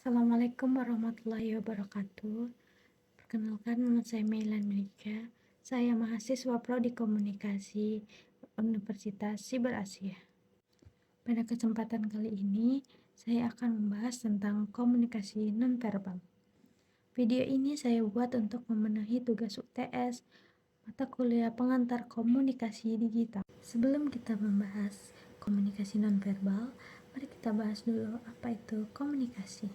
Assalamualaikum warahmatullahi wabarakatuh. Perkenalkan, nama saya Mailan Melika. Saya mahasiswa Prodi Komunikasi Universitas Siber Asia. Pada kesempatan kali ini, saya akan membahas tentang komunikasi nonverbal. Video ini saya buat untuk memenuhi tugas UTS mata kuliah pengantar komunikasi digital. Sebelum kita membahas komunikasi nonverbal, mari kita bahas dulu apa itu komunikasi.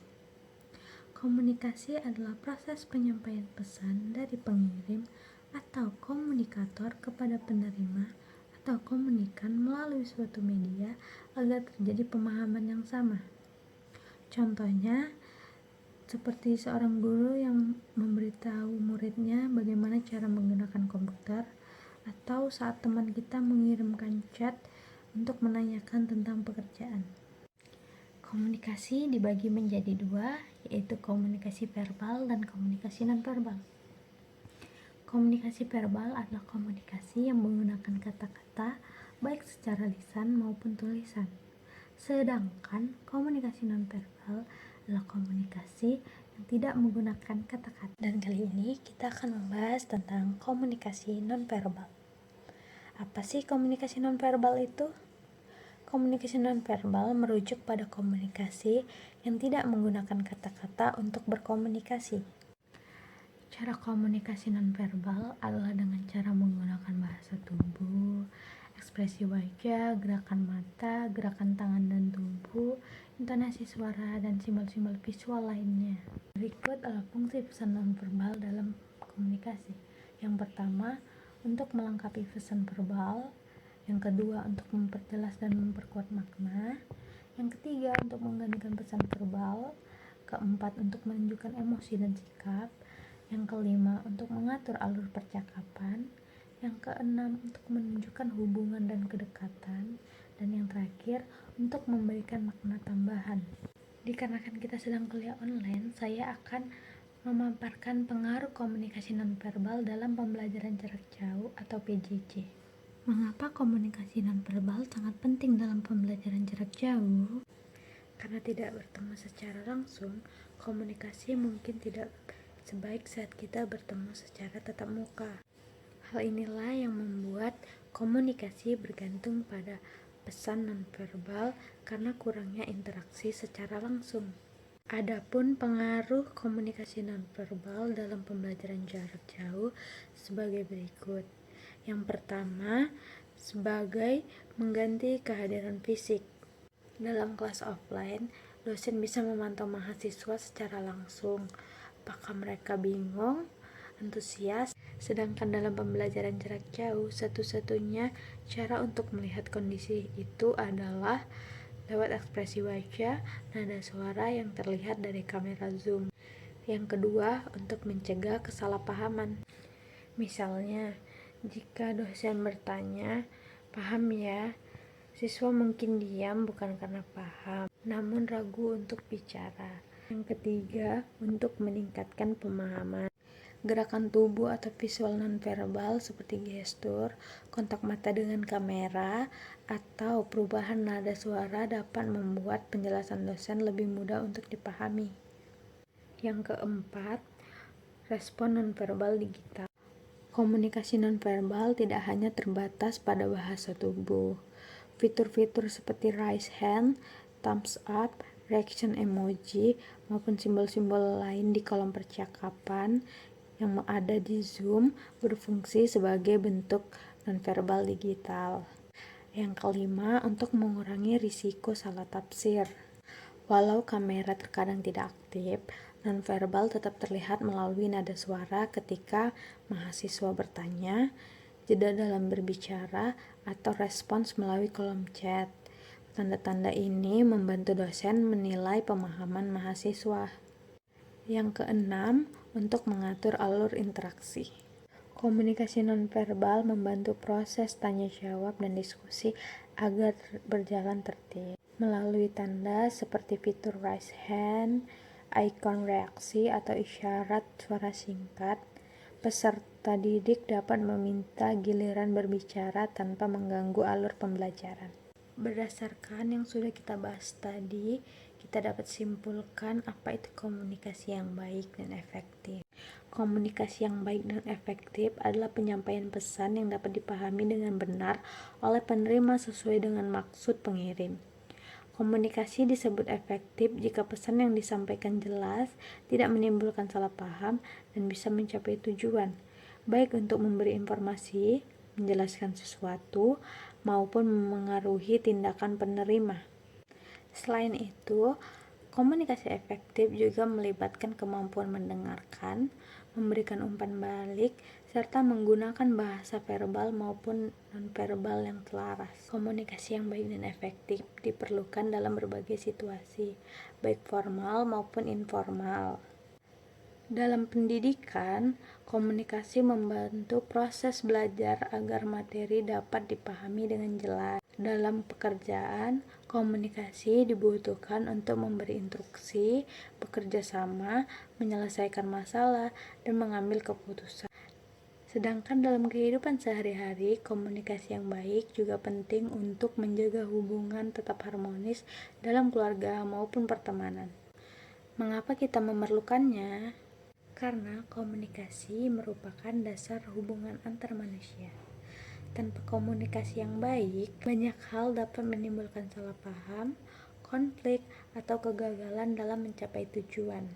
Komunikasi adalah proses penyampaian pesan dari pengirim atau komunikator kepada penerima atau komunikan melalui suatu media agar terjadi pemahaman yang sama. Contohnya, seperti seorang guru yang memberitahu muridnya bagaimana cara menggunakan komputer, atau saat teman kita mengirimkan chat untuk menanyakan tentang pekerjaan. Komunikasi dibagi menjadi dua, yaitu komunikasi verbal dan komunikasi nonverbal. Komunikasi verbal adalah komunikasi yang menggunakan kata-kata baik secara lisan maupun tulisan. Sedangkan komunikasi nonverbal adalah komunikasi yang tidak menggunakan kata-kata. Dan kali ini kita akan membahas tentang komunikasi nonverbal. Apa sih komunikasi nonverbal itu? Komunikasi nonverbal merujuk pada komunikasi yang tidak menggunakan kata-kata untuk berkomunikasi. Cara komunikasi nonverbal adalah dengan cara menggunakan bahasa tubuh, ekspresi wajah, gerakan mata, gerakan tangan dan tubuh, intonasi suara, dan simbol-simbol visual lainnya. Berikut adalah fungsi pesan nonverbal dalam komunikasi. Yang pertama, untuk melengkapi pesan verbal. Yang kedua, untuk memperjelas dan memperkuat makna. Yang ketiga, untuk menggantikan pesan verbal. Keempat, untuk menunjukkan emosi dan sikap. Yang kelima, untuk mengatur alur percakapan. Yang keenam, untuk menunjukkan hubungan dan kedekatan. Dan yang terakhir, untuk memberikan makna tambahan. Dikarenakan kita sedang kuliah online, saya akan memaparkan pengaruh komunikasi nonverbal dalam pembelajaran jarak jauh atau PJJ. Mengapa komunikasi nonverbal sangat penting dalam pembelajaran jarak jauh? Karena tidak bertemu secara langsung, komunikasi mungkin tidak sebaik saat kita bertemu secara tatap muka. Hal inilah yang membuat komunikasi bergantung pada pesan nonverbal karena kurangnya interaksi secara langsung. Adapun pengaruh komunikasi nonverbal dalam pembelajaran jarak jauh sebagai berikut. Yang pertama, sebagai mengganti kehadiran fisik. Dalam kelas offline, dosen bisa memantau mahasiswa secara langsung. Apakah mereka bingung, antusias? Sedangkan dalam pembelajaran jarak jauh, satu-satunya cara untuk melihat kondisi itu adalah lewat ekspresi wajah, nada suara yang terlihat dari kamera zoom. Yang kedua, untuk mencegah kesalahpahaman. Misalnya, jika dosen bertanya, "Paham ya?" Siswa mungkin diam bukan karena paham, namun ragu untuk bicara. Yang ketiga, untuk meningkatkan pemahaman. Gerakan tubuh atau visual nonverbal seperti gestur, kontak mata dengan kamera, atau perubahan nada suara dapat membuat penjelasan dosen lebih mudah untuk dipahami. Yang keempat, respon nonverbal digital. Komunikasi nonverbal tidak hanya terbatas pada bahasa tubuh. Fitur-fitur seperti raise hand, thumbs up, reaction emoji, maupun simbol-simbol lain di kolom percakapan yang ada di Zoom berfungsi sebagai bentuk nonverbal digital. Yang kelima, untuk mengurangi risiko salah tafsir. Walau kamera terkadang tidak aktif, nonverbal tetap terlihat melalui nada suara ketika mahasiswa bertanya, jeda dalam berbicara, atau respons melalui kolom chat. Tanda-tanda ini membantu dosen menilai pemahaman mahasiswa. Yang keenam, untuk mengatur alur interaksi. Komunikasi nonverbal membantu proses tanya jawab dan diskusi agar berjalan tertib. Melalui tanda seperti fitur raise hand, ikon reaksi, atau isyarat suara singkat, peserta didik dapat meminta giliran berbicara tanpa mengganggu alur pembelajaran. Berdasarkan yang sudah kita bahas tadi, kita kita dapat simpulkan apa itu komunikasi yang baik dan efektif. Komunikasi yang baik dan efektif adalah penyampaian pesan yang dapat dipahami dengan benar oleh penerima sesuai dengan maksud pengirim. Komunikasi disebut efektif jika pesan yang disampaikan jelas, tidak menimbulkan salah paham, dan bisa mencapai tujuan, baik untuk memberi informasi, menjelaskan sesuatu, maupun memengaruhi tindakan penerima. Selain itu, komunikasi efektif juga melibatkan kemampuan mendengarkan, memberikan umpan balik, serta menggunakan bahasa verbal maupun nonverbal yang selaras. Komunikasi yang baik dan efektif diperlukan dalam berbagai situasi, baik formal maupun informal. Dalam pendidikan, komunikasi membantu proses belajar agar materi dapat dipahami dengan jelas. Dalam pekerjaan, komunikasi dibutuhkan untuk memberi instruksi, bekerja sama, menyelesaikan masalah, dan mengambil keputusan. Sedangkan dalam kehidupan sehari-hari, komunikasi yang baik juga penting untuk menjaga hubungan tetap harmonis dalam keluarga maupun pertemanan. Mengapa kita memerlukannya? Karena komunikasi merupakan dasar hubungan antar manusia. Tanpa komunikasi yang baik, banyak hal dapat menimbulkan salah paham, konflik, atau kegagalan dalam mencapai tujuan.